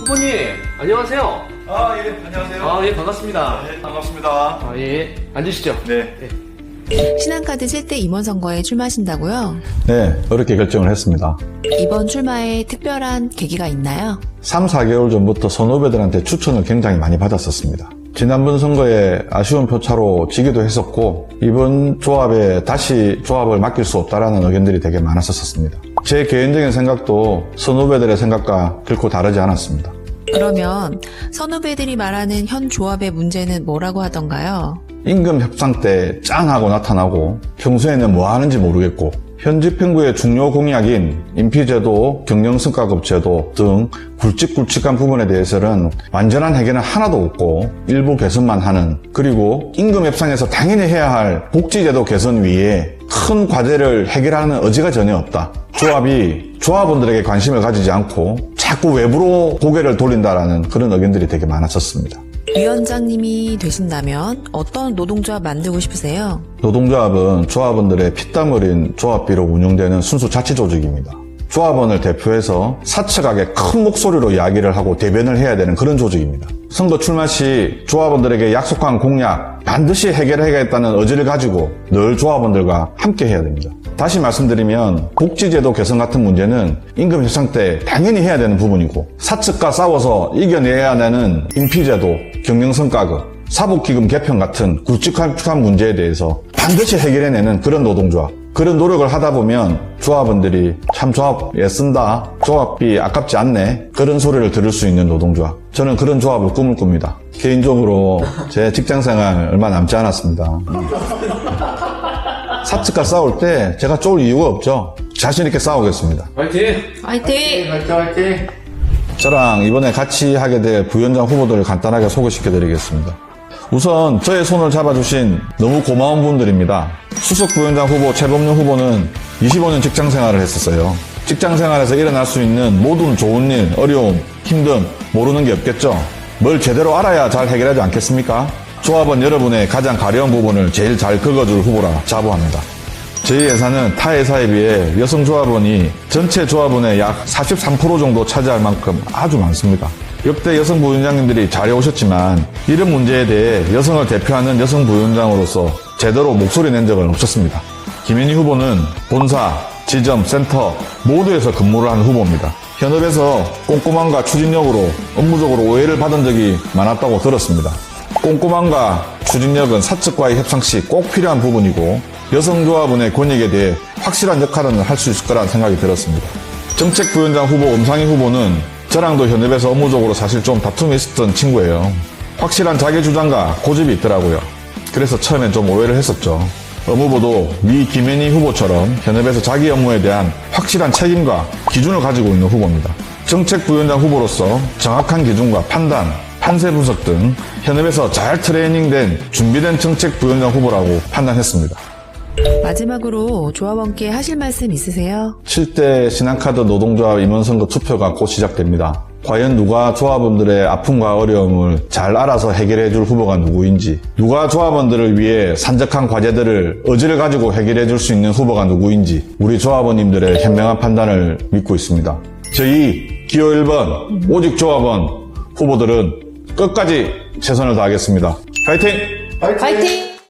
후보님, 안녕하세요. 예, 안녕하세요. 예, 반갑습니다. 네, 반갑습니다. 예, 앉으시죠. 네. 신한카드 7대 임원 선거에 출마하신다고요? 네, 어렵게 결정을 했습니다. 이번 출마에 특별한 계기가 있나요? 3, 4개월 전부터 선후배들한테 추천을 굉장히 많이 받았었습니다. 지난번 선거에 아쉬운 표차로 지기도 했었고 이번 조합에 다시 조합을 맡길 수 없다라는 의견들이 되게 많았었습니다. 제 개인적인 생각도 선후배들의 생각과 결코 다르지 않았습니다. 그러면 선후배들이 말하는 현 조합의 문제는 뭐라고 하던가요? 임금 협상 때 짱하고 나타나고 평소에는 뭐 하는지 모르겠고 현 집행부의 중요 공약인 임피제도, 경영성과급제도 등 굵직굵직한 부분에 대해서는 완전한 해결은 하나도 없고 일부 개선만 하는, 그리고 임금 협상에서 당연히 해야 할 복지제도 개선 위에 큰 과제를 해결하는 의지가 전혀 없다. 조합이 조합원들에게 관심을 가지지 않고 자꾸 외부로 고개를 돌린다라는 그런 의견들이 되게 많았었습니다. 위원장님이 되신다면 어떤 노동조합 만들고 싶으세요? 노동조합은 조합원들의 피땀 흘린 조합비로 운영되는 순수 자치조직입니다. 조합원을 대표해서 사측하게 큰 목소리로 이야기를 하고 대변을 해야 되는 그런 조직입니다. 선거 출마 시 조합원들에게 약속한 공약 반드시 해결해야겠다는 의지를 가지고 늘 조합원들과 함께 해야 됩니다. 다시 말씀드리면 복지제도 개선 같은 문제는 임금 협상 때 당연히 해야 되는 부분이고, 사측과 싸워서 이겨내야 되는 임피제도, 경영성과급, 사복기금 개편 같은 굵직한 문제에 대해서 반드시 해결해내는 그런 노동조합, 그런 노력을 하다 보면 조합원들이 참 조합 애쓴다, 조합비 아깝지 않네, 그런 소리를 들을 수 있는 노동조합, 저는 그런 조합을 꿈을 꿉니다. 개인적으로 제 직장생활 얼마 남지 않았습니다. 사측과 싸울 때 제가 쫄 이유가 없죠. 자신 있게 싸우겠습니다. 화이팅! 화이팅! 화이팅! 저랑 이번에 같이 하게 될 부위원장 후보들을 간단하게 소개시켜드리겠습니다. 우선 저의 손을 잡아주신 너무 고마운 분들입니다. 수석 부위원장 후보 최범용 후보는 25년 직장생활을 했었어요. 직장생활에서 일어날 수 있는 모든 좋은 일, 어려움, 힘듦 모르는 게 없겠죠. 뭘 제대로 알아야 잘 해결하지 않겠습니까? 조합원 여러분의 가장 가려운 부분을 제일 잘 긁어줄 후보라 자부합니다. 저희 회사는 타 회사에 비해 여성 조합원이 전체 조합원의 약 43% 정도 차지할 만큼 아주 많습니다. 역대 여성 부위원장님들이 잘해오셨지만 이런 문제에 대해 여성을 대표하는 여성 부위원장으로서 제대로 목소리 낸 적은 없었습니다. 김현희 후보는 본사, 지점, 센터 모두에서 근무를 하는 후보입니다. 현업에서 꼼꼼함과 추진력으로 업무적으로 오해를 받은 적이 많았다고 들었습니다. 꼼꼼함과 추진력은 사측과의 협상 시 꼭 필요한 부분이고 여성조합원의 권익에 대해 확실한 역할을 할 수 있을 거라는 생각이 들었습니다. 정책부위원장 후보 엄상희 후보는 저랑도 현업에서 업무적으로 사실 좀 다툼이 있었던 친구예요. 확실한 자기 주장과 고집이 있더라고요. 그래서 처음엔 좀 오해를 했었죠. 업무보도 미 김현희 후보처럼 현업에서 자기 업무에 대한 확실한 책임과 기준을 가지고 있는 후보입니다. 정책부위원장 후보로서 정확한 기준과 판단, 판세 분석 등 현업에서 잘 트레이닝된 준비된 정책부위원장 후보라고 판단했습니다. 마지막으로 조합원께 하실 말씀 있으세요? 7대 신한카드 노동조합 임원선거 투표가 곧 시작됩니다. 과연 누가 조합원들의 아픔과 어려움을 잘 알아서 해결해 줄 후보가 누구인지, 누가 조합원들을 위해 산적한 과제들을 의지를 가지고 해결해 줄 수 있는 후보가 누구인지 우리 조합원님들의 현명한 판단을 믿고 있습니다. 저희 기호 1번 오직 조합원 후보들은 끝까지 최선을 다하겠습니다. 파이팅! 화이팅!